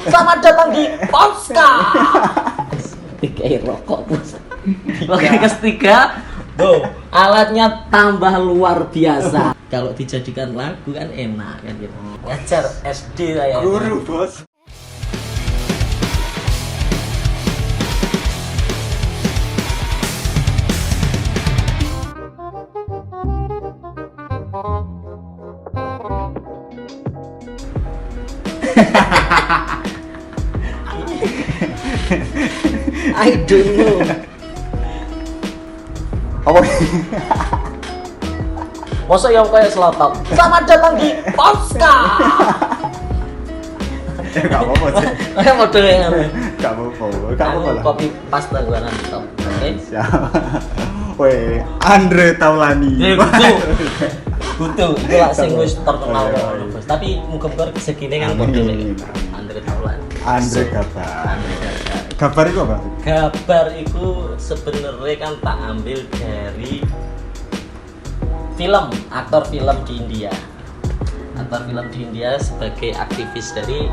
Selamat datang di Polska. Tiga rokok bos. Oke, ketiga, tuh alatnya tambah luar biasa. Kalau dijadikan lagu kan enak kan gitu. Ngajar SD saya. Guru bos. I don't know. Apa? Masa yang kayak selotop. Selamat datang di Polska. Gak apa-apa sih. Kayak modelnya. Gak apa-apa lah. Copy paste gua nanti top. Oke. Siap. Weh, Andre Taulani. Butuh, itu lah sing wis terkenal Iya, ngono, Bos. Tapi muga-muga segini kan model Andre Taulani. Andre Gabar. Andre Gabar. Gabar itu apa? Gabar itu sebenarnya kan tak ambil dari film, aktor film di India. Aktor film di India sebagai aktivis dari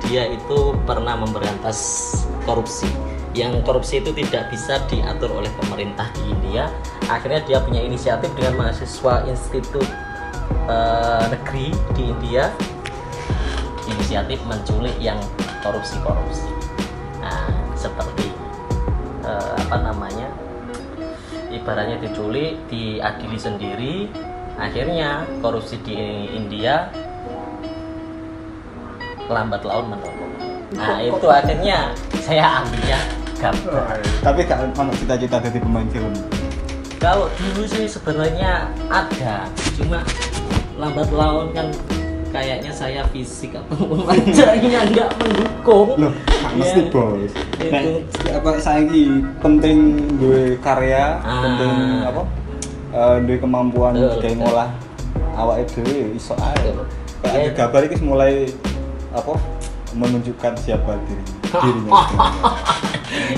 dia itu pernah memberantas korupsi. Yang korupsi itu tidak bisa diatur oleh pemerintah di India. Akhirnya dia punya inisiatif dengan mahasiswa institut negeri di India. Inisiatif menculik yang korupsi. Nah, seperti ibaratnya diculik, diadili sendiri. Akhirnya korupsi di India lambat laun menurun. Nah, itu akhirnya saya ambilnya Gabar. Tapi gak ono cita-cita jadi pemain film. Kalau dulu sih sebenarnya ada, cuma lambat laun kan kayaknya saya fisik atau wajahnya nggak mendukung. Loh, mesti bos. Itu. Apa saiki penting duwe karya, penting apa? Duwe kemampuan kayak ngolah awake dhewe iso ae. Kayak Gabar iki mulai apa? Menunjukkan siapa dirinya.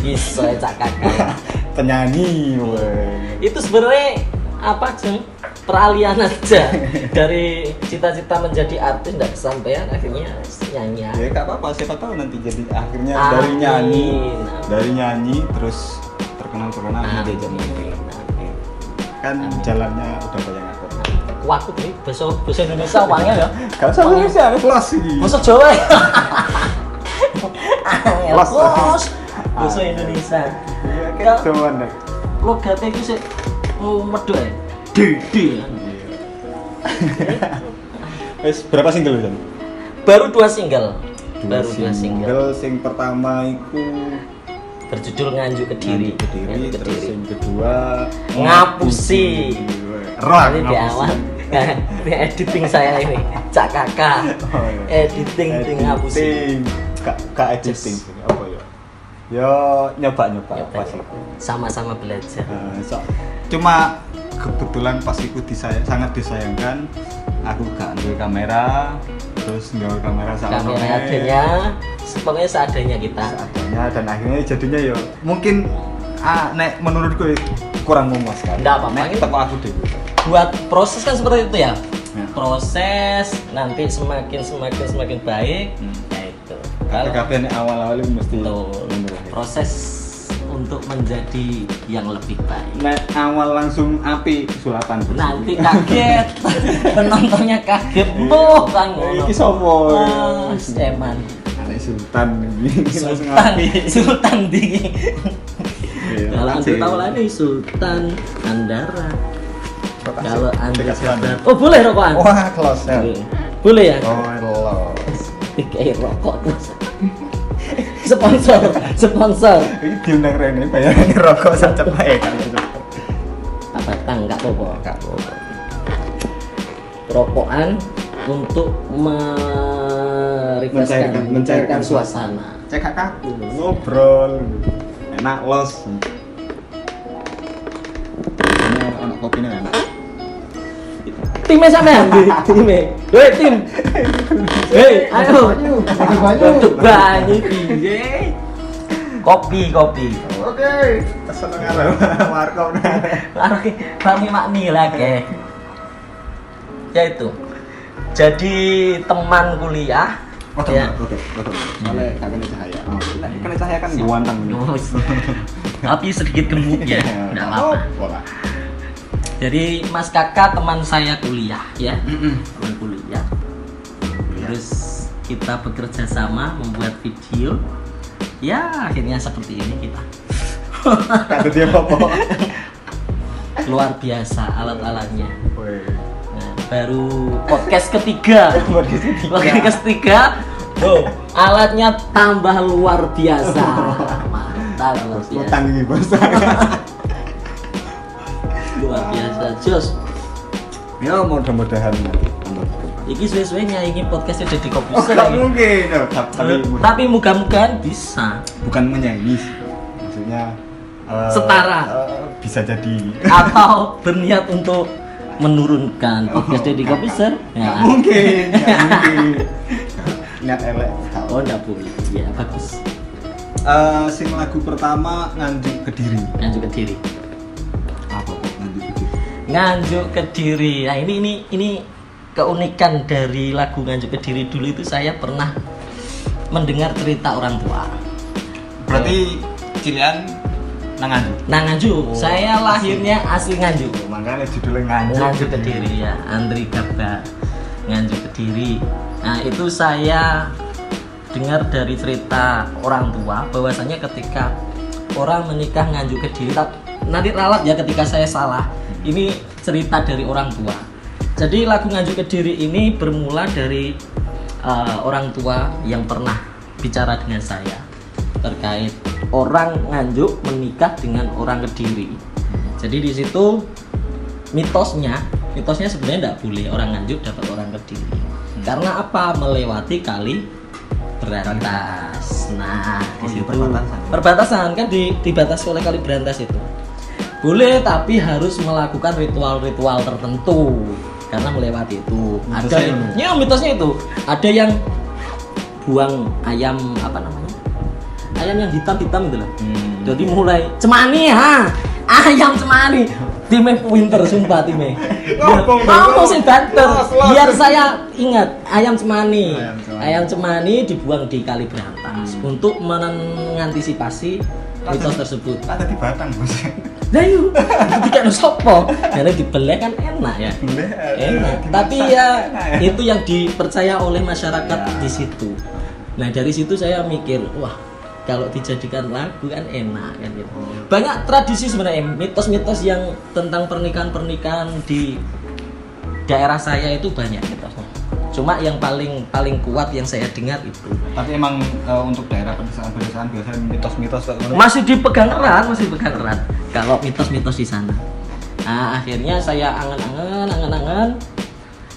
Iso cak kakak. Penyanyi, weh. Itu sebenarnya apa Jeng? Peralihan aja dari cita-cita menjadi artis nggak kesampaian, akhirnya nyanyi. Ya gak apa-apa, siapa tahu nanti jadi akhirnya Amin. dari nyanyi terus terkenal akhirnya dia jadi film. Kan jalannya udah banyak aku. Waktu nih bahasa Indonesia wangi ya. Gak usah Indonesia, kelas iki. Bahasa Jawa ya. Kelas. Bahasa Indonesia. Iya, kayak Jawa nek. Logatnya itu sih medok ya. Dede. Wes berapa single Jan? Baru 2 single. Baru 2 single. Sing pertama iku Berjudul Nganjuk Kediri. Terus yang kedua Ngapusi. Roh Ini di awal. Ini editing saya ini. Cak kakak. Editing Ngapusi. Kak editing. Apa ya? Yo nyoba pas itu. Sama-sama belajar. Cuma kebetulan pas itu sangat disayangkan aku gak ambil kamera, terus nggak kamera sama kamera adanya, pokoknya seadanya kita. Seadanya, dan akhirnya jadinya ya mungkin nek menurutku kurang memuaskan. Nggak apa-apa. Nek teko aku deh. Buat proses kan seperti itu ya. Ya. Proses nanti semakin baik. Ya itu. Kalau kabeh awal-awal itu mesti proses untuk menjadi yang lebih baik. Nek awal langsung api sulatan. Nanti kaget. Penontonnya kaget. Boh kan ngono. Iki sapa? Eman. Anak Sultan ini langsung api. Sultan di. Kalau Kalau Andre Taulani Sultan Andara. Kalau Andre Sultan. Oh boleh rokokan? Wah, close ya. Boleh ya? Oh, Allah. Kayak rokok terus. Sponsor. Ini diundang Rene bayaran rokok saja bae kan. Apa enggak apa-apa. Rokokan untuk mencairkan suasana. Cek kakakku ngobrol. Enak los. Ini anak kopinya enak. Timnya sampean, timnya. Hei tim. Hei, ayo. Untuk banyu piye? Kopi. Oke. Seneng karo warkop. Kami makni lagi. Ya itu. Jadi teman kuliah Ya. Soalnya gak kena cahaya. Kena cahaya kan ganteng. Tapi sedikit gemuk ya. Enggak apa-apa. Jadi Mas Kakak teman saya kuliah ya. Teman kuliah. Terus kita bekerja sama membuat video. Ya, akhirnya seperti ini kita. Kata dia apa? Luar biasa alat-alatnya. Nah, baru podcast ketiga. Podcast ketiga. Oh, alatnya tambah luar biasa. Mantap luar biasa. Utang ini bos. Luar biasa, Jos. Ya mudah-mudahan. Iki suwe-suwe nyaingi podcastnya Deddy Oh, Kobuser. gak mungkin. Tapi mudah-mudahan bisa. Bukan menyanyi, maksudnya Setara. Bisa jadi. Atau berniat untuk menurunkan podcast Deddy Kobuser. Ya. Mungkin. Niat elek. Oh, enggak boleh. Ya, bagus. Sing lagu pertama Nganjuk Kediri. Nganjuk Kediri. Apa kok Nganjuk Kediri? Nganjuk Kediri. Nah, ini keunikan dari lagu Nganjuk Kediri. Dulu itu saya pernah mendengar cerita orang tua. Berarti cilian nang Nganjuk. Nah, Nganjuk. Saya lahirnya asli Nganjuk. Makanya judulnya Nganjuk. Nganjuk Kediri ya, Andri Gabga. Nganjuk Kediri. Nah, itu saya dengar dari cerita orang tua bahwasanya ketika orang menikah Nganjuk Kediri, nanti ralat ya ketika saya salah. Ini cerita dari orang tua. Jadi lagu Nganjuk Kediri ini bermula dari orang tua yang pernah bicara dengan saya terkait orang Nganjuk menikah dengan orang Kediri. Jadi di situ mitosnya sebenarnya tidak boleh orang Nganjuk dapat orang Kediri. Karena apa? Melewati kali Brantas. Nah, di situ perbatasan kan dibatasi oleh kali Brantas itu. Boleh, tapi harus melakukan ritual-ritual tertentu karena melewati itu. Mitosnya itu. Ada yang buang ayam apa namanya? Ayam yang hitam-hitam gitu loh. Jadi mulai cemani ha. Ayam cemani. Time winter sumpah time. Ngomong sing banter. Biar saya ingat ayam cemani. Ayam cemani dibuang di kali Brantas untuk mengantisipasi mitos tersebut. Ada di Batang, Bos. Lah yuk, dikene sopo? Karena dibeleh kan enak ya. Enak. Tapi ya itu yang dipercaya oleh masyarakat di situ. Nah, dari situ saya mikir, wah, kalau dijadikan lagu kan enak kan gitu. Banyak tradisi sebenarnya, mitos-mitos yang tentang pernikahan-pernikahan di daerah saya itu banyak mitosnya. Cuma yang paling kuat yang saya dengar itu. Tapi emang untuk daerah pedesaan biasanya mitos-mitos masih dipegang erat kalau mitos-mitos di sana. Nah, akhirnya saya angan-angan,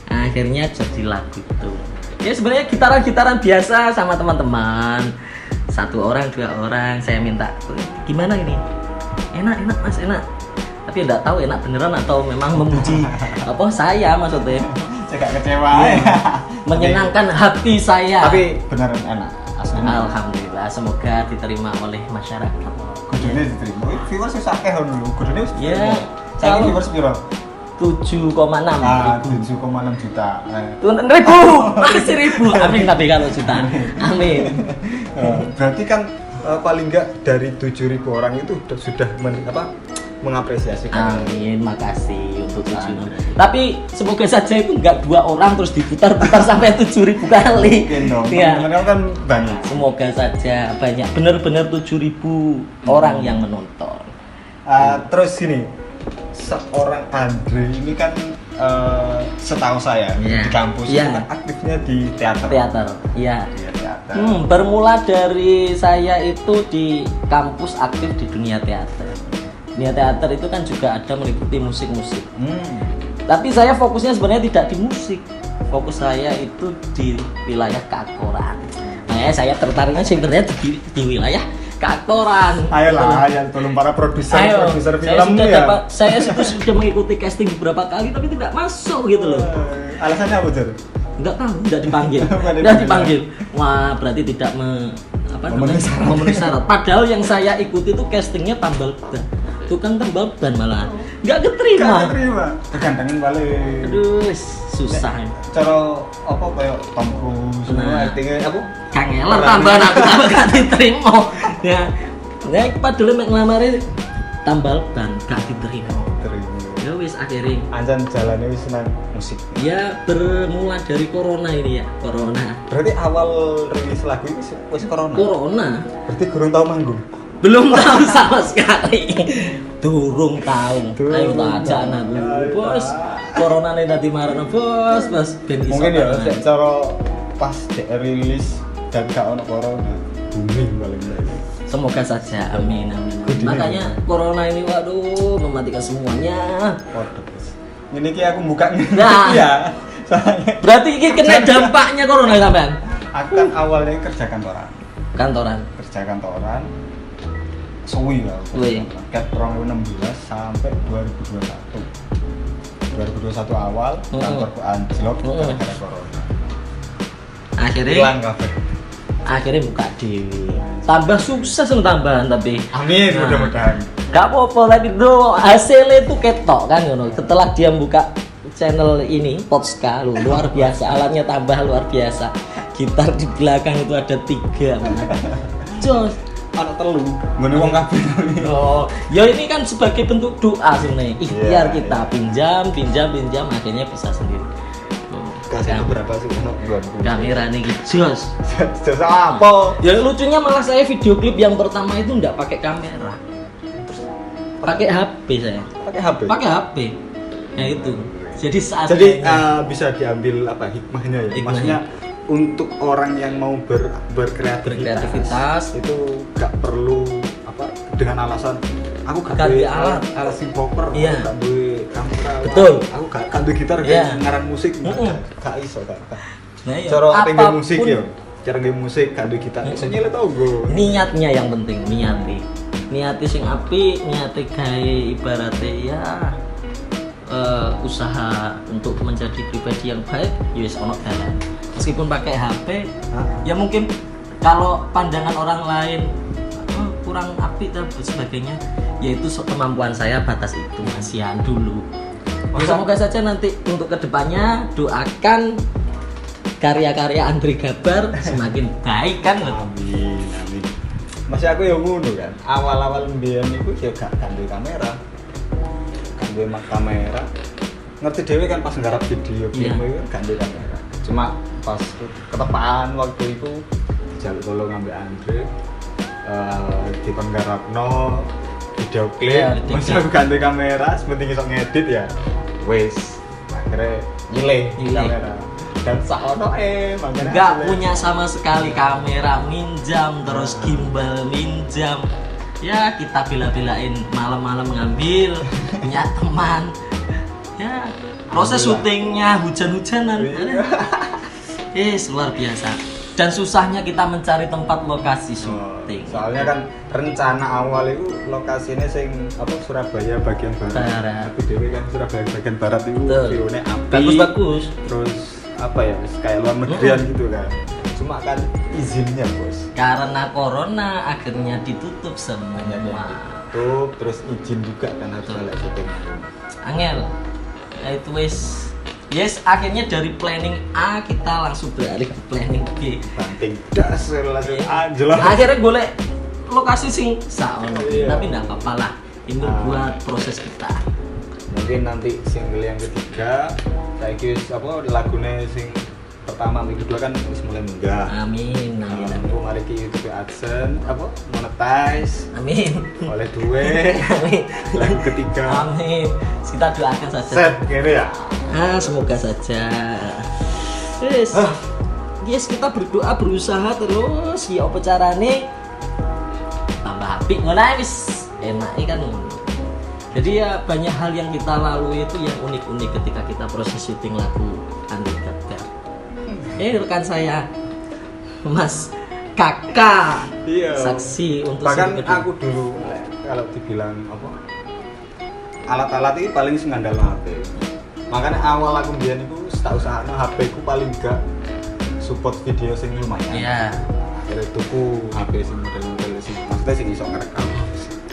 akhirnya jadi lagu itu. Ya sebenarnya gitaran biasa sama teman-teman. 1 orang 2 orang saya minta, gimana ini? Enak Mas, enak. Tapi enggak tahu enak beneran atau memang memuji apa saya maksudnya. Saya gak kecewa. Menyenangkan hati saya. Tapi beneran enak. Aslinya. Alhamdulillah, semoga diterima oleh masyarakat. Kudune diterima. Viewers wis akeh lho. Kudune wis. Ya, saya viewers piro? 7,6 7,6 juta. Ribu, masih ribu. Amin tapi kalau juta. Amin. Berarti kan paling enggak dari 7.000 orang itu sudah mengapresiasi kamu. Amin, makasih untuk 7. Tapi semoga saja itu enggak 2 orang terus diputar-putar sampai 7.000 kali. Mungkin dong. Ya. Teman-teman kan banyak. Semoga saja banyak, benar-benar 7.000 orang yang menonton. Terus gini, seorang Andre ini kan setahu saya di kampus itu kan aktifnya di teater. Iya. Bermula dari saya itu di kampus aktif di dunia teater. Dunia teater itu kan juga ada meliputi musik-musik. Tapi saya fokusnya sebenarnya tidak di musik. Fokus saya itu di wilayah keaktoran. Nah, saya tertariknya sebenarnya di wilayah keaktoran. Ayolah, yang tolong para produser film ya. Saya sudah mengikuti casting beberapa kali tapi tidak masuk gitu loh. Alasannya apa, Jar? Enggak tahu, tidak dipanggil. Wah, berarti tidak memenuhi syarat. Padahal yang saya ikuti itu castingnya tambal ban. tukang tambal ban malah nggak keterima. Tergantengin balik. Aduh, susah. Cara apa kayak Tom Cruise aktingnya apa? Kangelan tambahan aku gak diterima. Ya. Ya padahal mek nglamare tambal ban gak diterima. Ya wis akhirnya anjan jalannya wis senang musik. Ya bermula dari corona ini ya, corona. Berarti awal rilis lagu ini wis corona. Corona. Berarti kurang tahu manggung. Belum tahu sama sekali. Durung tahu. Ayo tak ajak aku. Bos, corona ini tadi marana bos, ben iso. Mungkin ya cara pas rilis dan gak ono corona. Booming paling baik. Semoga saja, amin. Makanya corona ini waduh mematikan semuanya. Waduh. Ini ki aku buka nah, ya. Soalnya berarti ini kena dampaknya corona sampean. Aku kan awalnya kerja kantoran. Kerja kantoran. Suwi lah. Ket 2016 sampai 2021. 2021 awal kantorku anjlok gara-gara corona. Akhirnya hilang kabeh. Akhirnya buka dewi. Tambah sukses tambahan tapi. Amin, mudah-mudahan. Gak apa-apa tadi tuh hasilnya tuh ketok kan ngono. Setelah dia buka channel ini Potska luar biasa, alatnya tambah luar biasa. Gitar di belakang itu ada 3. Jos, anak telu. Ngene wong kabeh. Oh, ya ini kan sebagai bentuk doa sebenarnya. Ikhtiar kita pinjam akhirnya bisa sendiri. Kasih berapa sih? Kamera nih jos. Jos apa? Ya lucunya malah saya video klip yang pertama itu enggak pakai kamera. Pakai HP saya. Pakai HP. Ya itu. Jadi saat bisa diambil apa hikmahnya ya? Maksudnya untuk orang yang mau berkreativitas itu nggak perlu apa dengan alasan aku gak duwe alat synthpoper, aku gak duwe kamera, betul. Aku gak duwe gitar, ngarang musik, gak iso gak. Nah, iya. Cara tinggal musik ya, cara nge musik gak duwe gitar, iso nyele tau go. Niatnya yang penting, niati sing apik, niati gawe ibaratnya ya usaha untuk menjadi pribadi yang baik, ya wis ono dalan. Meskipun pakai HP, ya mungkin kalau pandangan orang lain kurang apik dan sebagainya, yaitu kemampuan saya batas itu masihan dulu. Ya, semoga saja nanti untuk kedepannya doakan karya-karya Andre Gabar semakin baik kan. Amin. Masih aku yang ngono kan. Awal-awal mbiyen niku ya gak duwe kamera. Gak duwe kamera. Ngerti dhewe kan pas nggarap video film itu gak duwe kamera. Cuma pas ketepaan waktu itu dijaluk tolong ngambil Andre di penggarapno video klip, masih aku ganti kamera, sepenting iso ngedit ya, wes akhirnya nyileh kamera dan saono makanya nggak punya sama sekali kamera, minjam terus gimbal minjam, ya kita bela-belain malam-malam ngambil punya teman, ya proses syutingnya hujan-hujanan, luar biasa. Dan susahnya kita mencari tempat lokasi syuting. Soalnya kan rencana awal itu lokasinya sing apa Surabaya bagian barat. Tapi dewe kan Surabaya bagian barat itu view-nya api. Bagus. Terus apa ya kayak luar negerian gitu kan. Cuma kan izinnya, Bos. Karena corona akhirnya ditutup semua. Tutup, terus izin juga kan harus ada syuting. Angel. Ya itu wis. Yes, akhirnya dari planning A kita langsung beralih ke planning B. Banting das langsung anjlok. Akhirnya golek lokasi sing saono. Tapi enggak apa-apa lah. Ini buat proses kita. Mungkin nanti single yang ketiga saiki wis apa lagune sing pertama minggu kedua kan wis mulai munggah. Amin. Aku mari ki YouTube AdSense apa monetize. Amin. Oleh duwe. Amin. Lagu ketiga. Amin. Kita doakan saja. Set gini ya. Semoga saja. Yes, kita berdoa berusaha terus. Ya apa carane? Tambah apik ngono wis enak kan ngono. Jadi ya banyak hal yang kita lalui itu yang unik-unik ketika kita proses syuting lagu Andre Gabar. Rekan saya Mas Kakak. Iya. Saksi untuk bahkan aku dulu kalau dibilang apa alat-alat ini paling ngandalno HP. Makanya awal aku mbiyen iku tak usahane HP ku paling gak support video sing lumayan. Iya. Akhirnya tuku HP sing model-model sing maksudnya sing iso ngerekam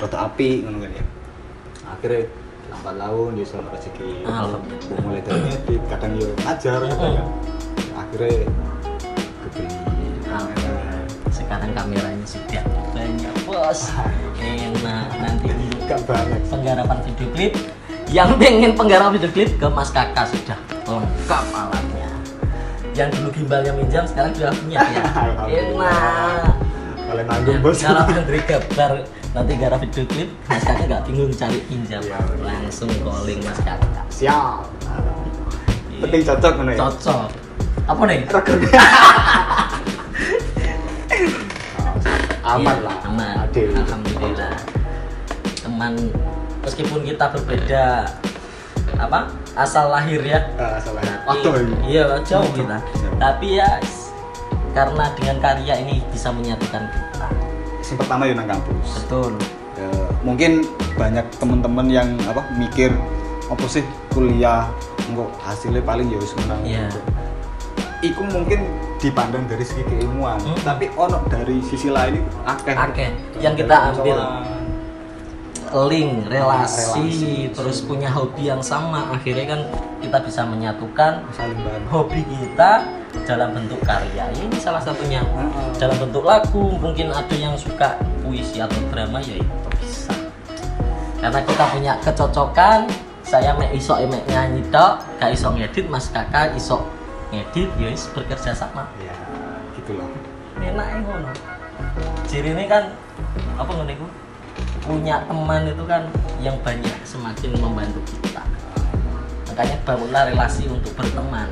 rada apik ngono kan ya. akhirnya lambat laun ya sono rezeki. Alhamdulillah. Mulai dari edit kadang yo ngajar gitu kan. Akhirnya kebeli kamera. Sekarang kameranya sudah banyak bos, enak nanti Gak banyak. penggarapan video klip. Yang pengen penggarapan video klip ke Mas Kakak sudah lengkap alatnya. Yang dulu gimbalnya minjam sekarang sudah punya ya. Enak. Kalian nanggung bos. Kalau Andri Gabar nanti garap video klip, Mas Kakak nggak bingung cari pinjam, langsung calling Mas Kakak. Siap. Penting cocok mana ya? Cocok. Apa nih? Rekennya. Aman Iya, lah. aman. Adil. Alhamdulillah. Teman meskipun kita berbeda apa asal lahir ya. Salah. Iya jauh kita. Tapi ya karena dengan karya ini bisa menyatukan kita. Yang pertama yo nang kampus. Betul. Ya, mungkin banyak teman-teman yang mikir apa sih kuliah engko hasilnya paling ya wis menang. Iya. Iku mungkin dipandang dari segi keilmuan, tapi ono dari sisi lain itu akeh yang kita ambil percobaan. link relasi, relasi. terus punya hobi yang sama, akhirnya kan kita bisa menyatukan Saling bantu. hobi kita dalam bentuk karya. Ini salah satunya dalam bentuk lagu. Mungkin ada yang suka puisi atau drama, ya itu bisa karena kita punya kecocokan. Saya iso nyanyi tok, gak iso ngedit, Mas Kakak iso ngedit, ya wis bekerja sama. Ya, gitu loh. Enak ngono. Ciri ini kan apa ngono iku? Punya teman itu kan yang banyak semakin membantu kita. Makanya bangunlah relasi untuk berteman.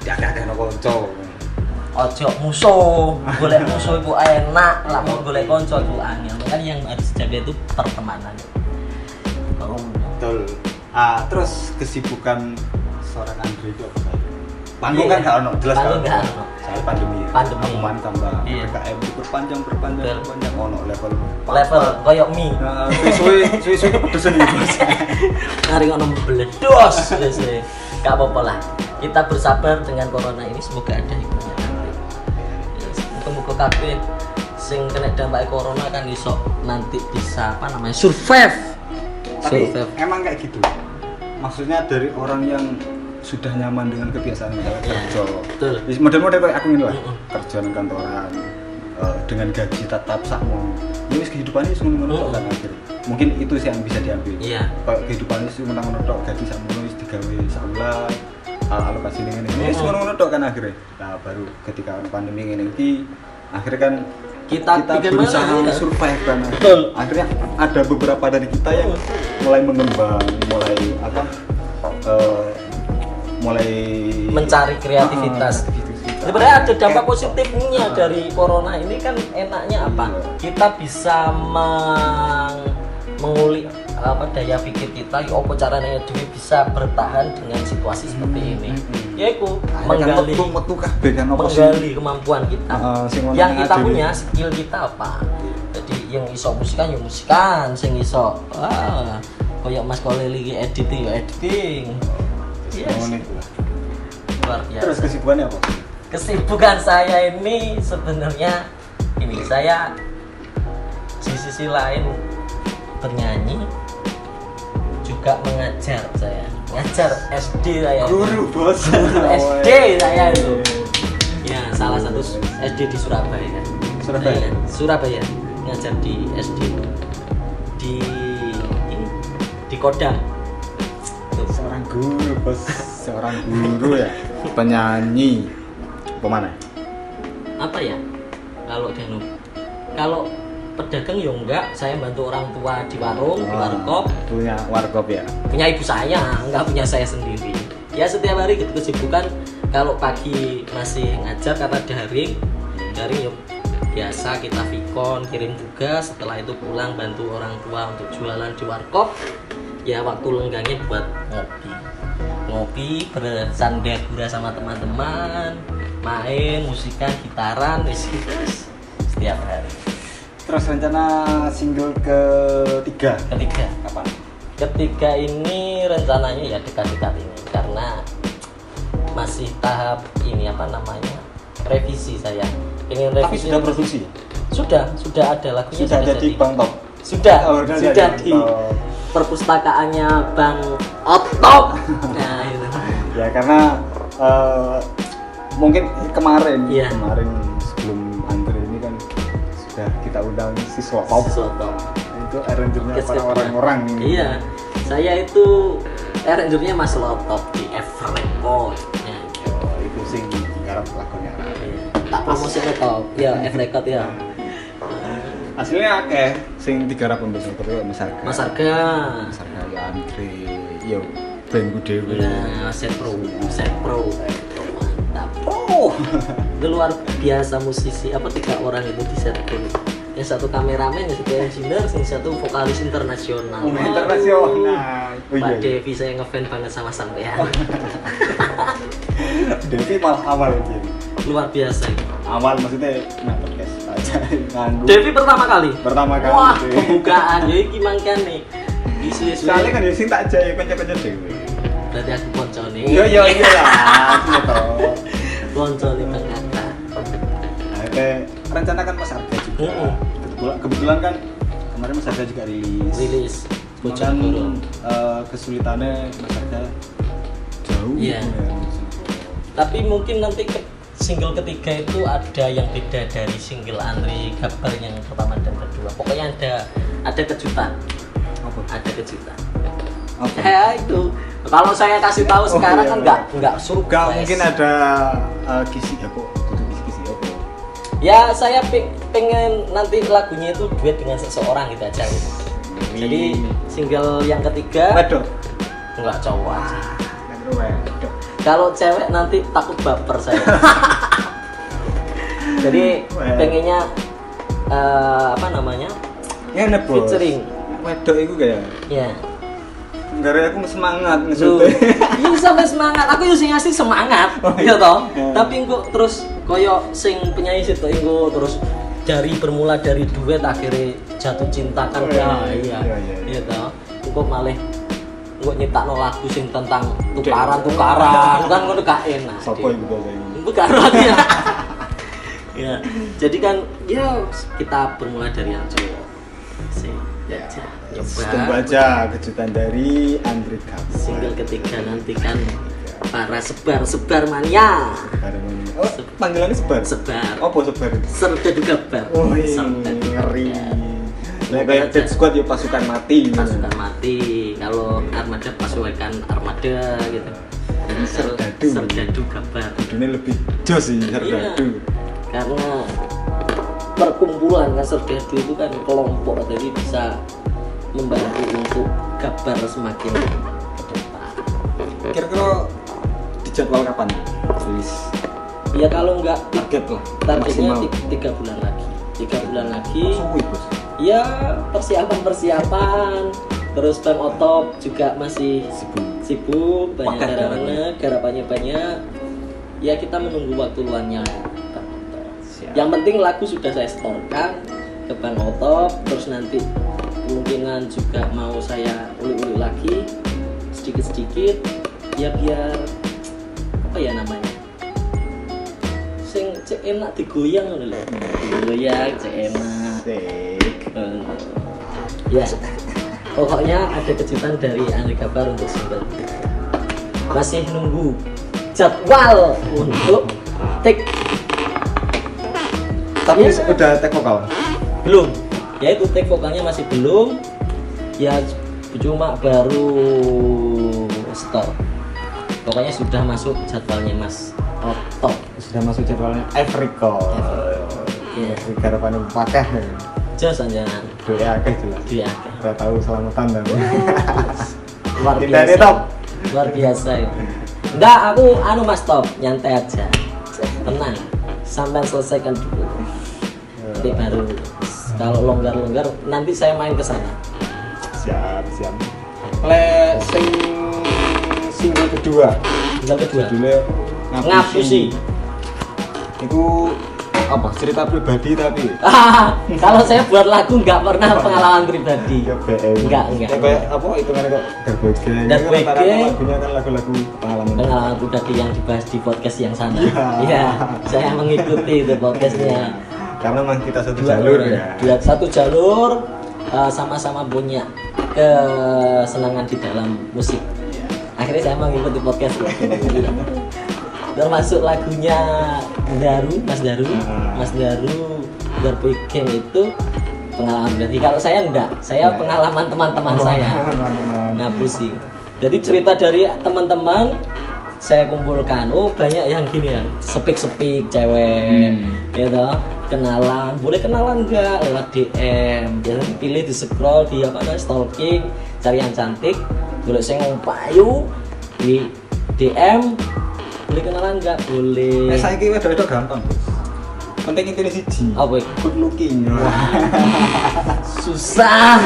Ya ada no konco. Ojo musuh, golek musuh itu enak, lah mau golek konco itu angel. Makanya yang harus dijaga itu pertemanan. Betul. Terus kesibukan seorang Andri itu apa saja? Panggung kan gak ono, jelas Panggung gak gak ono. ono. Soalnya pandemi ya. Pandemi. Akuman tambah Iya. PPKM berpanjang ono level Koyok mie. suwe-suwe kepedesan iki bos. Mari ngono meledos wis. Gak apa-apa lah. Kita bersabar dengan corona ini, semoga ada hikmahnya nanti. Muga-muga kabeh sing kena dampak corona kan iso nanti bisa survive. Tapi emang kayak gitu. Maksudnya dari orang yang sudah nyaman dengan kebiasaan misalnya kerja. Betul. Model-model kayak aku ini lah. Kerja di kantoran dengan gaji tetap sakmu. Ya wis kehidupannya ngono-ngono kan akhir. Mungkin itu sih yang bisa diambil. Iya. Kayak kehidupannya sih menang-menang tok gaji sakmu wis digawe sakulan. Alokasi ini wis ngono-ngono tok kan akhirnya. Nah, baru ketika pandemi ngene iki akhirnya kan kita berusaha survive kan. Betul. Akhirnya ada beberapa dari kita yang mulai mengembang, mulai mencari kreativitas. Sebenarnya ada dampak positifnya dari corona ini kan, enaknya apa? Kita bisa mengulik daya pikir kita, ya apa caranya dhewe bisa bertahan dengan situasi seperti ini. Yaitu menggali kemampuan kita. Yang kita punya, skill kita apa? Jadi yang iso musikan ya musikan, sing iso kayak Mas Koleli editing ya editing. Yes. Luar biasa. Terus kesibukannya apa? Kesibukan saya ini sebenarnya ini, saya di sisi lain bernyanyi, juga mengajar. Saya ngajar SD saya. Guru bos. SD saya itu. Ya, salah satu SD di Surabaya. Surabaya. Ngajar di SD di Kodam. Seorang guru bos, seorang guru ya, penyanyi, pemana? Apa ya? Kalau pedagang ya enggak, saya bantu orang tua di warung, di warkop. Punya warkop ya? Punya ibu saya, enggak punya saya sendiri. Ya setiap hari gitu kesibukan. Kalau pagi masih ngajar karena daring yuk biasa kita vikon, kirim tugas. Setelah itu pulang bantu orang tua untuk jualan di warkop. Ya waktu lenggangnya buat ngopi, bersandar gurau sama teman-teman, main musikan, gitaran, setiap hari. Terus rencana single ketiga kapan? Ketiga ini rencananya ya dekat-dekat ini, karena masih tahap ini revisi saya. Ingin revisi. Tapi sudah produksi? Sudah ada lagunya. Sudah jadi Bang Top? Sudah di perpustakaannya Bang Otop. Nah, itu. Ya karena mungkin kemarin Iya. sebelum Andre ini kan sudah kita undang si Slotop. Itu arrangernya para orang-orang ini. Iya. Saya itu arrangernya Mas Slotop di F Record. Ya. Itu sing garap lagunya. Tak promosi Top. Ya F Record ya. Aslinya akeh sing digarap untuk seperti Mas Arga. ya Andre, yo bandku dhewe. Nah, set pro. Mantap. Oh, itu luar biasa musisi. Apa 3 orang itu di set pro? Yang satu kameramen, yang satu engineer, yang satu vokalis internasional. Internasional. Pak Devi, saya ngefans banget sama sampean. Devi malah awal gitu. Luar biasa. Awal maksudnya podcast aja nganggu. Devi pertama kali. Wah, Devi. pembukaan ya iki mangkane. Isu-isu. Soalnya kan ya sing tak jaya kanca-kanca dhewe. Berarti aku koncone. Iya lah, gitu. Koncone Bang Kata. Nah, rencana kan Mas Arga juga. Kebetulan kan kemarin Mas Arga juga rilis. Bojonegoro. Kesulitannya Mas Arga jauh. Iya. Tapi mungkin nanti single ketiga itu ada yang beda dari single Andre Gabbar yang pertama dan kedua. Pokoknya ada kejutan. Ada kejutan. Ya itu. Kalau saya kasih tahu sekarang kan enggak surprise. Enggak mungkin ada kisi apa? Kisi apa? Ya saya pengen nanti lagunya itu duet dengan seseorang gitu aja gitu. Jadi single yang ketiga Wedok. enggak cowok aja. Wedok. Kalau cewek nanti takut baper saya. Jadi pengennya apa namanya? Enak bos. Featuring. Wedok itu kayak. Ya. Gara aku semangat ngesute. Iya sampai semangat. Aku yo sing ngasih semangat. Iya toh. Tapi engko terus koyo sing penyanyi situ engko terus bermula dari duet akhirnya jatuh cinta kan. Iya toh. Engko malah engko nyetakno lagu sing tentang tukaran kan ngono gak enak. Sopo iku saya. Engko gak ya. Ya. Jadi kan ya kita bermula dari yang cowok. Sih. Ya. Tunggu aja kejutan dari Andre Gabbar. Single ketiga nanti kan para sebar mania. Oh, panggilannya sebar. Apa sebar? Serdadu Gabbar. Oh, ngeri. Nah, kayak Dead Squad ya pasukan mati. Pasukan mati. Kalau Armada pasukan Armada gitu. Jadi Serdadu Gabbar. Ini lebih jos sih Serdadu. Karena perkumpulan kan Serdadu itu kan kelompok, jadi bisa membantu untuk Gabbar semakin berdepan. Kira-kira dijadwal kapan rilis? Ya kalau enggak targetnya 3 bulan lagi. 3 bulan lagi. Ya persiapan. Terus Bang Otop juga masih sibuk banyak garapannya banyak. Ya kita menunggu waktu luangnya. Yang penting lagu sudah saya setorkan ke Bang Otop, terus nanti kemungkinan juga mau saya ulik-ulik lagi sedikit-sedikit ya biar apa ya namanya sing cek enak digoyang ngono lho. Digoyang cek enak. Ya. Pokoknya ada kejutan dari Andre Gabbar untuk single. Masih nunggu jadwal untuk take. Tapi udah take vokal? Belum. Ya itu take vokalnya masih belum. Ya cuma baru store. Pokoknya sudah masuk jadwalnya Mas Otop. Sudah masuk jadwalnya Afrika. Iya. Garapannya pakeh. Jos anjangan. Doa akeh jelas. Doa akeh. Ora tahu selamatan dan. Luar biasa. Top. Luar biasa itu. Enggak, aku Mas Top, nyantai aja. Tenang. Sampai selesaikan dulu. Nanti baru kalau longgar nanti saya main ke sana. Siap. Single kedua. Judulnya Ngapusi. Itu apa? Cerita pribadi tapi. Kalau saya buat lagu nggak pernah pengalaman pribadi. Enggak. Kayak apa itu kan kok Dark Boy Gang. Lagunya kan lagu-lagu pengalaman pribadi yang dibahas di podcast yang sana. Iya, saya mengikuti itu podcastnya. Karena memang kita satu jalur ya. Satu jalur sama-sama punya kesenangan di dalam musik. Akhirnya saya mengikuti podcast termasuk lagunya Mas Daru Berpikir itu pengalaman. Jadi kalau saya enggak, saya pengalaman teman-teman saya. Nah, pusing. Jadi cerita dari teman-teman saya kumpulkan. Oh, banyak yang gini ya, sepik-sepik cewek, gitu. Kenalan, boleh kenalan enggak lewat DM. Jadi pilih di scroll, di stalking, cari yang cantik, boleh saya ngumpayu di DM. Boleh kenalan enggak? Boleh. Saya kira udah gampang. Penting itu siji. Apa? Good looking. Susah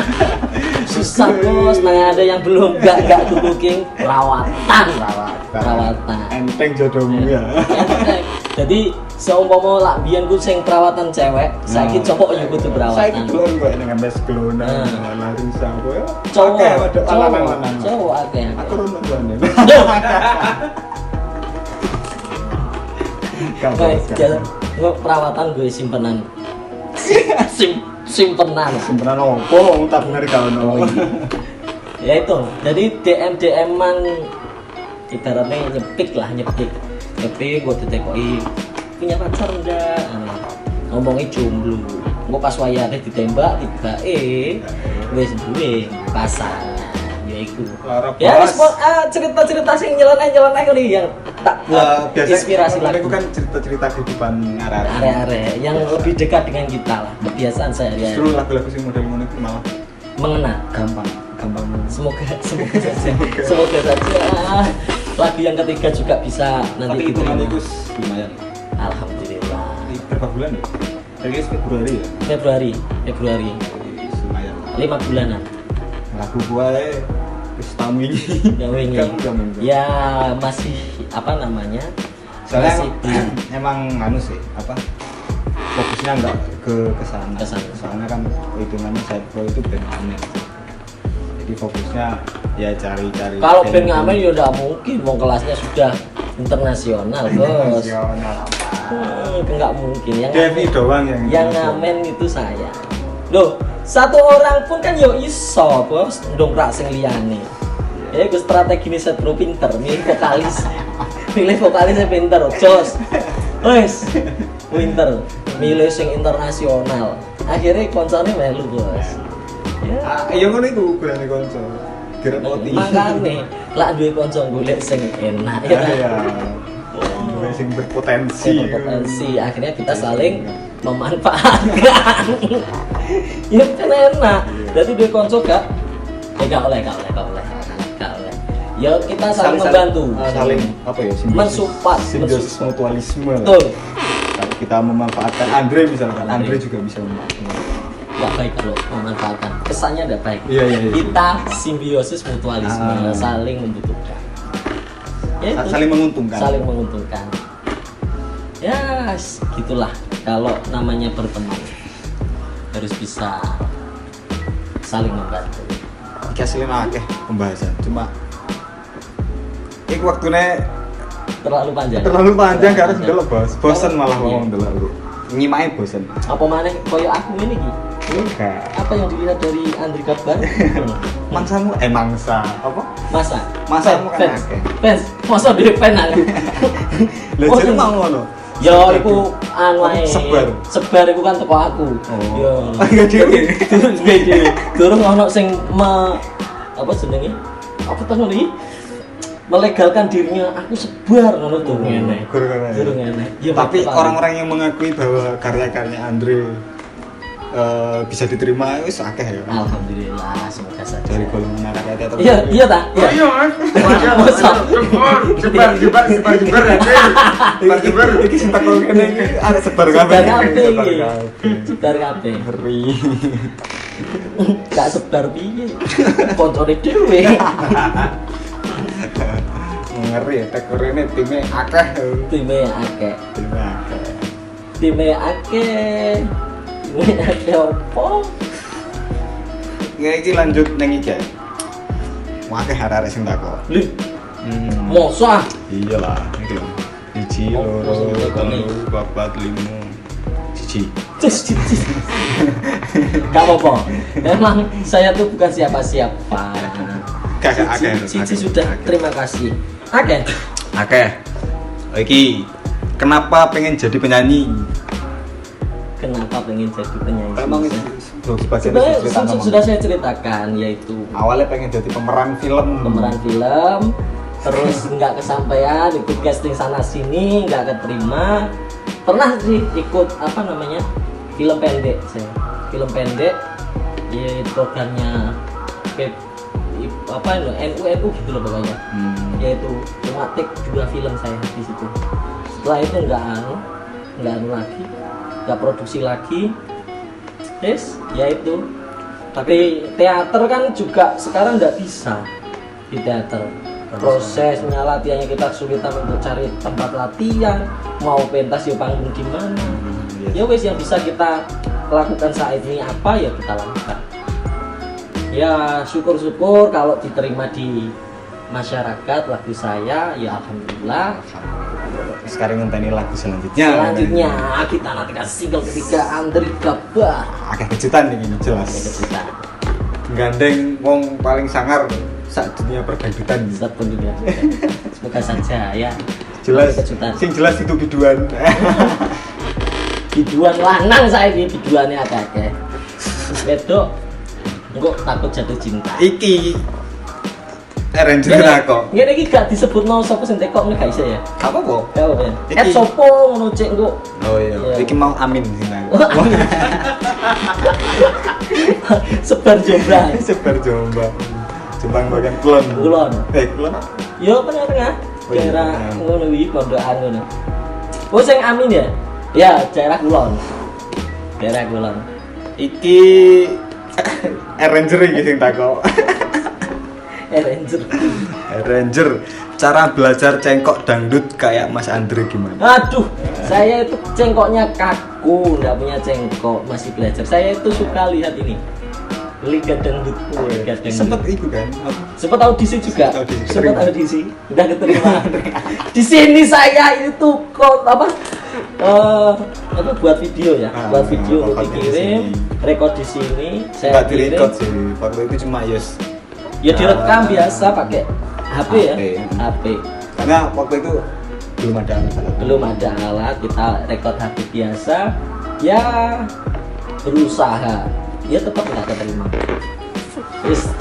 bos, mana ada yang belum gak good looking. Perawatan. Enteng jodohmu ya. Enteng. Jadi seumpama lak biyen ku sing perawatan cewek, saiki cowok yo kudu perawatan. Saiki delon kok dengan mes glona, lari sampo ya. Cowok akeh. Aku rono jane. Nggak perawatan gue simpenan. Simpenan opo tak bener kaono. Ya itu. Jadi DM-an ibaratnya nyepik gue ditekoki punya pacar enggak, ngomongnya jomblo. Gue pas wayane ditembak wis duwe pasangan. Iku. Ya cerita-cerita sing nyeleneh kali yang tak buat inspirasi lagu kan cerita-cerita kehidupan arek-arek yang lebih dekat dengan kita lah, kebiasaan sehari-hari. Justru lagu-lagu sing model-model itu malah mengena, gampang. Semoga saja. Lagu yang ketiga juga bisa nanti itu lumayan. Alhamdulillah. Berapa bulan ya? Dari Februari ya? Februari. Lumayan. 5 bulanan. Lagu gua wis tahun ini. Ya masih apa namanya? Soalnya emang sih, fokusnya enggak ke sana. Soalnya kan hitungannya side pro itu band ngamen. Jadi fokusnya ya cari-cari. Kalau band ngamen ya udah mungkin, wong kelasnya sudah internasional, bos. Enggak mungkin yang Devi doang yang ngamen itu saya. Loh, satu orang pun kan yo iso, bos, ndongkrak sing liyane. Ya iku strategi set pro pinter, milih vokalis pinter, jos. Wes, pinter, milih sing internasional. Akhirnya konsone melu, bos. Ya ngono iku ukurane kanca. Direpoti. Makane lak duwe kanca golek sing enak ya. Iya. Sing berpotensi. Akhirnya kita saling memanfaatkan. Ya kan enak. Jadi duwe kanca gak oleh. Ya kita saling membantu. Saling apa ya? Mensupport, simbiosis mutualisme. Betul. Kalau kita memanfaatkan Andre misalkan, Andre juga bisa memanfaatkan. Gak baik kalau memanfaatkan, kesannya tidak baik. Iya. Kita simbiosis mutualisme, saling membutuhkan. Ya, saling menguntungkan. Ya, gitulah. Kalau namanya berteman harus bisa saling membantu. Hasilnya akeh pembahasan, cuma waktunya terlalu panjang karena sudah lepas. Bosan malah ngomong dulu. Nyimai bosan. Apa maneh koyo aku ini iki? Enggak. Apa yang dilihat dari Andri Kabar? Mangsamu mangsa apa? Masamu kan akeh. Fans, masa dhewe fan aku. Lha jare mau ngono. Ya iku ae. Sebar iku kan teko aku. Ya. Enggak dhewe. Durung ono sing apa jenenge? Apa to iki? Melegalkan dirinya, aku sebar ngono tuh ngene. Durung ngene. Tapi orang-orang yang mengakui bahwa karya-karya Andre bisa diterima wis akeh ya. Alhamdulillah, semoga saja. Dari golongan rakyat atau iya ta? Iya. Sebar iki sing takon kene arek sebar kabeh. Sebar kabeh. Ngeri. Gak sebar piye? Koncone dhewe. Ngeri ya, tek rene time akeh. Time akeh opo? Iki lanjut nang iki. Akeh arek sing takon. Lho. Mosok. Iyalah, iki lho. 1 2 3 4 5. 1 Cici. Gak apa-apa. Emang saya tuh bukan siapa-siapa. Cici sudah terima kasih. Oke. Iki kenapa pengen jadi penyanyi? Kenapa pengen jadi penyanyi? Emang sebenarnya sudah saya ceritakan, yaitu awalnya pengen jadi pemeran film, terus nggak kesampaian, ikut casting sana sini nggak keterima. Pernah sih ikut film pendek ya, programnya NU gitu loh pokoknya. Yaitu cuma take 2 film saya di situ. Setelah itu nggak lagi, nggak produksi lagi. Ya itu. Tapi teater kan juga sekarang nggak bisa di teater. Prosesnya latihannya kita kesulitan untuk cari tempat latihan, mau pentas ya panggung di mana. Ya wes, yang bisa kita lakukan saat ini apa ya kita lakukan. Ya syukur-syukur kalau diterima di masyarakat lagu saya, ya alhamdulillah. Sekarang ngenteni lagu selanjutnya kita nantikan single ketiga Andri Gabah. Akeh kejutan nih ini jelas. Gandeng wong paling sangar saat dunia pergandutan. Semoga saja ya. Jelas. Sing jelas itu biduan. Biduan lanang saya ini biduannya akeh. Wedok engko takut jatuh cinta. Iki Ranger kok. Ngene iki gak disebutno sapa sing tekok nek gak iso ya. Gak apa-apa. Ya apa ya. Sopo ngono cek engko. Oh iya. Iki mau Amin sing nang. Sebar Jombang. Jombang bagian Kulon. Kulon. Yo tengah-tengah. Daerah ngono wi pondokan ngono. Oh sing Amin ya? Ya, daerah Kulon. Iki Ranger iki sing takok. Ranger. Cara belajar cengkok dangdut kayak Mas Andre gimana? Aduh, saya itu cengkoknya kaku, nggak punya cengkok, masih belajar. Saya itu suka lihat ini Liga Dangdut. Sempet itu kan? Sempet audisi juga. Udah keterima. Di sini saya itu buat video ya, buat video untuk dikirim, rekod di sini. Saya direkod sih, waktu itu cuma ya direkam biasa pakai HP ya. Karena waktu itu belum ada alat, kita rekod HP biasa. Ya berusaha, ya tetap nggak keterima.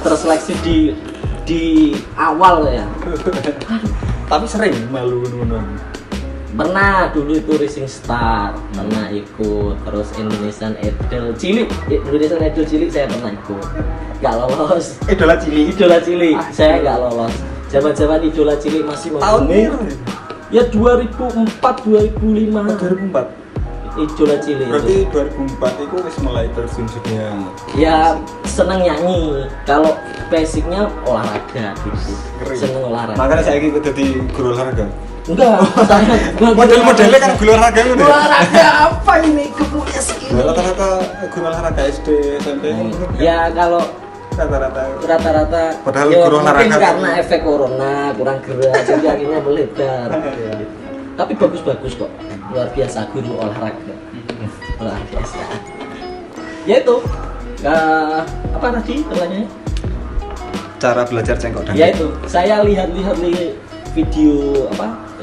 Terseleksi di awal ya. Tapi sering malu nonton. Pernah dulu itu Rising Star, pernah ikut, terus Indonesian Idol cilik saya pernah ikut, nggak lolos. Idola cilik. Saya nggak lolos. Zaman Idola cilik masih tahun ya 2004 2005. 2004. Idola cilik. Berarti 2004 itu wis mulai terjun dunia. Ya seneng nyanyi. Kalau basicnya olahraga gitu. Seneng olahraga. Makanya saya ikut jadi guru olahraga. Enggak, saya model-modelnya kan guru olahraga gitu. Olahraga apa ini kepunya segini? Rata-rata guru olahraga SD, SMP. Ya kalau rata-rata padahal ya, guru olahraga mungkin karena efek corona kurang gerak jadi akhirnya melebar. Tapi bagus-bagus kok, luar biasa guru olahraga, luar biasa. Ya itu, apa tadi pertanyaannya? Cara belajar cengkok dangdut. Ya itu, saya lihat video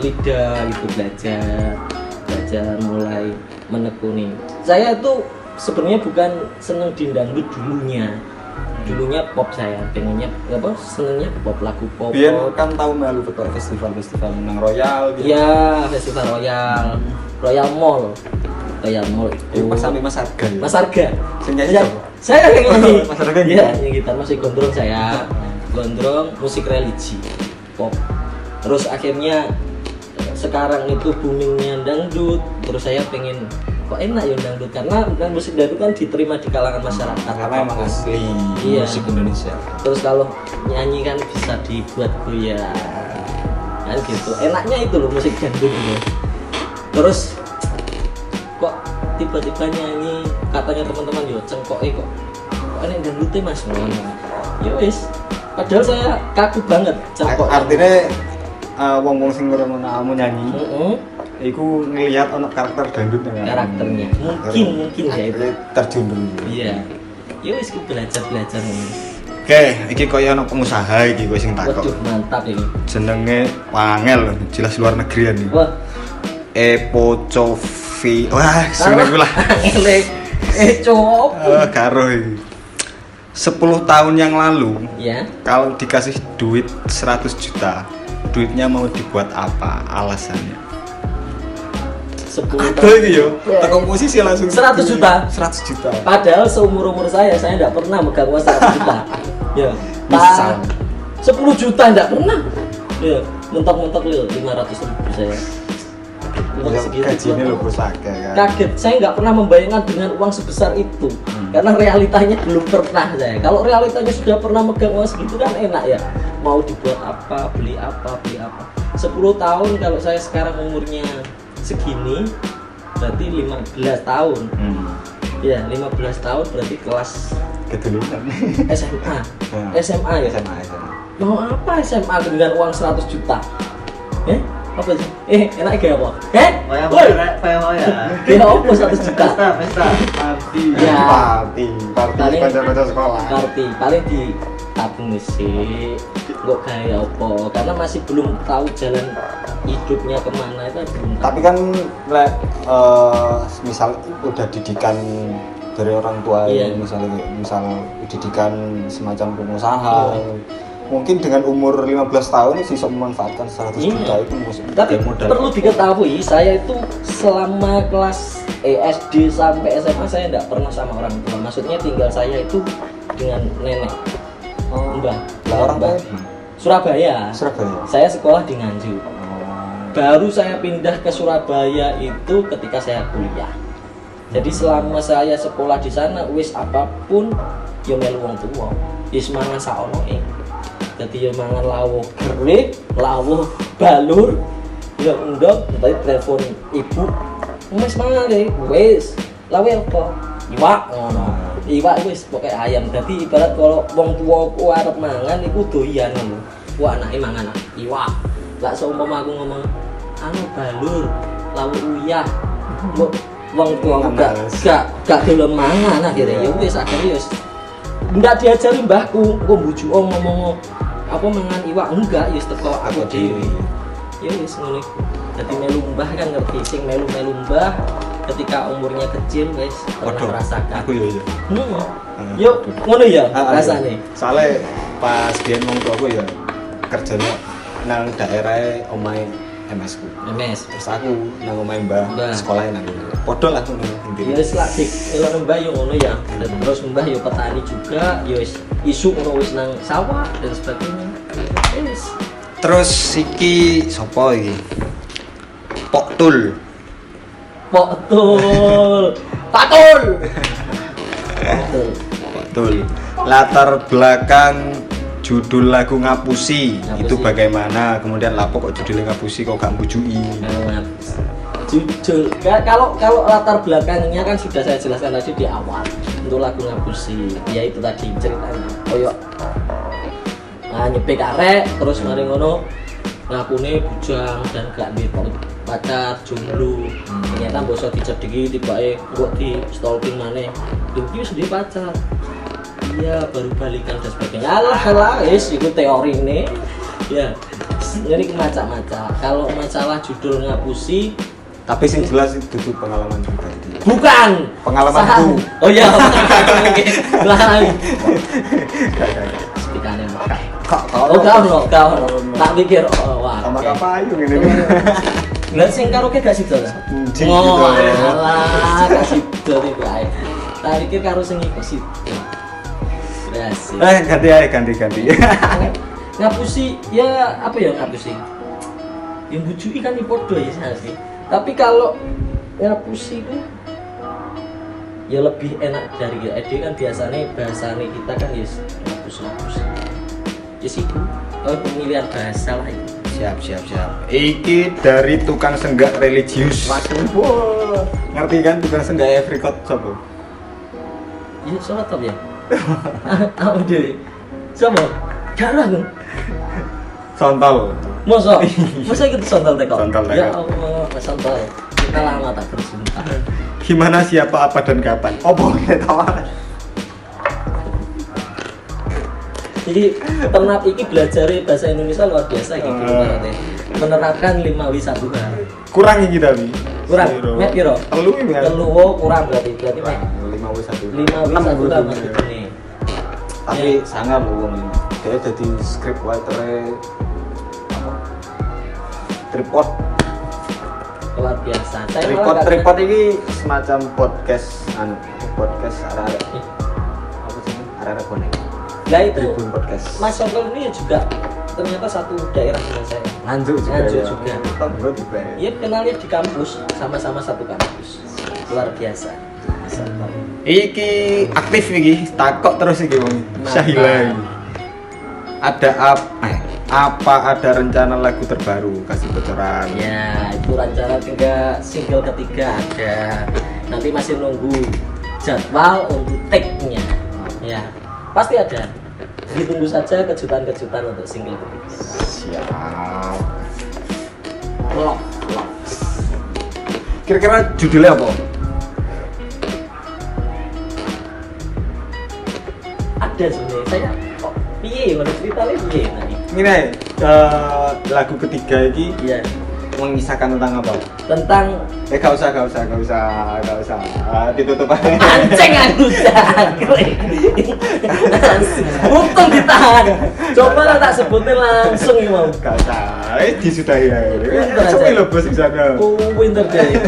lidah itu belajar mulai menekuni. Saya tuh sebenarnya bukan seneng di dangdut dulunya pop, saya pengennya senengnya pop, lagu pop. Biar kan tahu melu festival nang Royal gitu. Iya, festival Royal Mall itu Mas sampai Mas Arga. Saya nyanyi. Mas Arga ya, nyanyi gitar masih gondrong saya. Gondrong musik religi pop. Terus akhirnya sekarang itu boomingnya dangdut, terus saya pengen kok enak ya dangdut, karena musik dangdut kan diterima di kalangan masyarakat karena emang asli musik Indonesia. Terus kalau nyanyi kan bisa dibuat goyang kan gitu, enaknya itu loh musik dangdut itu. Terus kok tiba-tiba nyanyi, katanya teman-teman yo cengkoke kok enak dangdutnya mas, ya wis, padahal saya kaku banget cengkok. Artinya wong-wong sing ngrungokno kamu nyanyi iku ngelihat ono karakter dangdut ya. Karakternya mungkin ya itu terjun dulu. iya ya wis ku belajar Oke, iki koyo ono pengusaha iki kowe sing takok. waduh mantap ini Jenenge wangel, jelas luar negerian iki. wah Epo Coffee. Wah, sing iku lah. ngene cowok Karo iki. 10 tahun yang lalu, ya kalau dikasih duit 100 juta, duitnya mau dibuat apa? Alasannya. 10 Ada tahun iki yo. Teko posisi langsung 100 juta. 100 juta. padahal seumur saya enggak pernah megang uang 100 juta ya Misal 10 juta enggak pernah ya mentok-mentok lho 500.000 saya gajinya lo bos akeh kan. kaget saya nggak pernah membayangkan dengan uang sebesar itu karena realitanya belum pernah saya kalau realitanya sudah pernah megang uang segitu kan enak ya mau dibuat apa beli apa 10 tahun kalau saya sekarang umurnya segini berarti 15 tahun ya 15 tahun berarti kelas Keduluan. SMA SMA ya SMA. mau apa SMA dengan uang 100 juta apa sih enak kayak apa woi ya apa 100 juta Pesta party. Ya. Party Paling- kanca-kanca sekolah. party paling di tabung sih kok kayak apa karena masih belum tahu jalan hidupnya kemana itu belum tahu. Tapi kan lek misal udah didikan dari orang tua Iya. misal didikan semacam pengusaha. Mungkin dengan umur 15 tahun sih bisa memanfaatkan 100 Iya. juta itu Tapi sebagai modal. perlu diketahui saya itu selama kelas SD sampai SMA saya tidak pernah sama orang tua maksudnya tinggal saya itu dengan nenek mbah Lah orang Mbah. tua Surabaya Surabaya. saya sekolah di Nganjuk baru saya pindah ke Surabaya itu ketika saya kuliah jadi selama saya sekolah di sana wis apapun yo melu wong tuwa wis mangan saonoe jadi yo mangan lawuh gerik lawuh balur yo ndok tapi telepon ibu wis mangan wis lawe apa iwak ngono iwak wis pokoke ayam dadi ibarat kalau wong tuwa ku arep mangan iku doyan ngono ku anake mangan iwak lak seumpama aku ngomong anu balur lawuh uyah mbok wong tua gak gelem mangan akhirnya ya wis akhirnya wis enggak diajari mbahku kok mbujuk ngomong apa mangan iwak enggak ya teko aku dhewe ya wis ngono iku dadi melu mbah kan ngerti sing melu-melu mbah ketika umurnya kecil wis pernah merasakan Aku yo. yo ngono ya rasane Soalnya pas biyen wong tuaku ya kerjanya nang daerah omahe MS ku. MS Terus aku nang omahe Mbah, Mbah. sekolahnya nang kono. Padha lah ngono ya intine. wis lak dik elok mbah yo ngono ya dan terus mbah yo petani juga yo wis isu ngono wis nang sawah dan sebagainya wis Terus iki sapa iki? Poktul. Poktul Patul Patul Poktul. Latar belakang judul lagu Ngapusi, Ngapusi. itu bagaimana? Kemudian lapo kok judulnya Ngapusi kok gak mbujui? judul kalau latar belakangnya kan sudah saya jelaskan tadi di awal untuk lagu Ngapusi yaitu tadi ceritanya koyo nyepek arek terus mari ngono ngakune bujang dan gak duwe pacar jomblo ternyata mbok iso dicedhiki tibake kok di stalking maneh lho iki wis duwe pacar iya baru balikan dan sebagainya alah wis iku teorine ya jadi macam-macam kalau masalah judul Ngapusi Tapi sing jelas itu tuh pengalaman pribadi. bukan Pengalamanku. oh iya lah spikane oh kau tak pikir wah Sama kapayung ini. Lah sing karaoke gak sido ta? Anjing Oh, gitu. alah, gak sido iku ae. Tak pikir karo sing iku sido. Berhasil. Ganti aja, ganti. Ngapusi ya apa ya ngapusi? Yang bujui kan podo ya sih. Tapi kalau ngapusi itu ya lebih enak dari ide kan biasanya bahasane kita kan ya ngapus. Ya sih pemilihan bahasa lah itu. Siap. Iki dari tukang senggak religius. Waduh. Ngerti kan tukang senggak Afrikot sopo? Iya, sholat top ya? Apa deh? Siapa? Garang. Sontol. Masa ikut sontal teko? Sontal teko. Ya Allah, contoh kita lama tak berjumpa. Gimana, siapa, apa, dan kapan? Oh boleh tahu. Jadi pernah iki belajar bahasa Indonesia luar biasa gitu berarti. Menerapkan 5W1H. Kurang iki tapi. Kurang. Mek piro? Telu iki ya. Telu kurang berarti mek 5W1H Mas ini. Tapi sangat loh wong ini. Dia jadi script writer tripod. Luar biasa. Tripod ini semacam podcast arek-arek. Apa sih? Arek-arek bonek. Lah itu Tribun podcast. Mas Sokol ini juga ternyata satu daerah dengan saya. Nganjuk juga. Tonggo juga. Iya, kenalnya di kampus, sama-sama satu kampus. Luar biasa. Iki aktif iki, takok terus iki wong. Syahila iki. Ada apa ada rencana lagu terbaru? Kasih bocoran. Ya, itu rencana single ketiga ada. Nanti masih nunggu jadwal untuk take-nya. Ya, pasti ada. Ditunggu saja kejutan-kejutan untuk single ketiga. Siap. Vlog. Kira-kira judulnya apa? Ada sebenarnya. Saya kok piye menurut ceritanya piye tadi? Ini lagu ketiga ini Iya. mengisahkan tentang apa? Tentang Gak usah. Ditutup aja. pancing aku jangkrik. Untung ditahan. Coba lah tak sebutin langsung ini mau. Gak usah. Disudahi ya. Pinter aja. Sepi loh bos di sana. Pinter deh.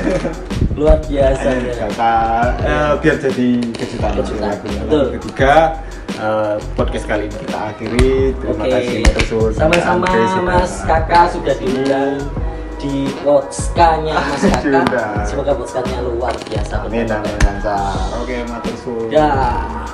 Luar biasa ya. Gak usah. Biar jadi kejutan. Betul. Ketiga podcast kali ini kita akhiri. Terima kasih Mas. Sama-sama Mas Kakak sudah diundang di podcast-nya Mas Kakak. Semoga podcast-nya luar biasa. Amin, lancar. Oke, matur suwun. Dah.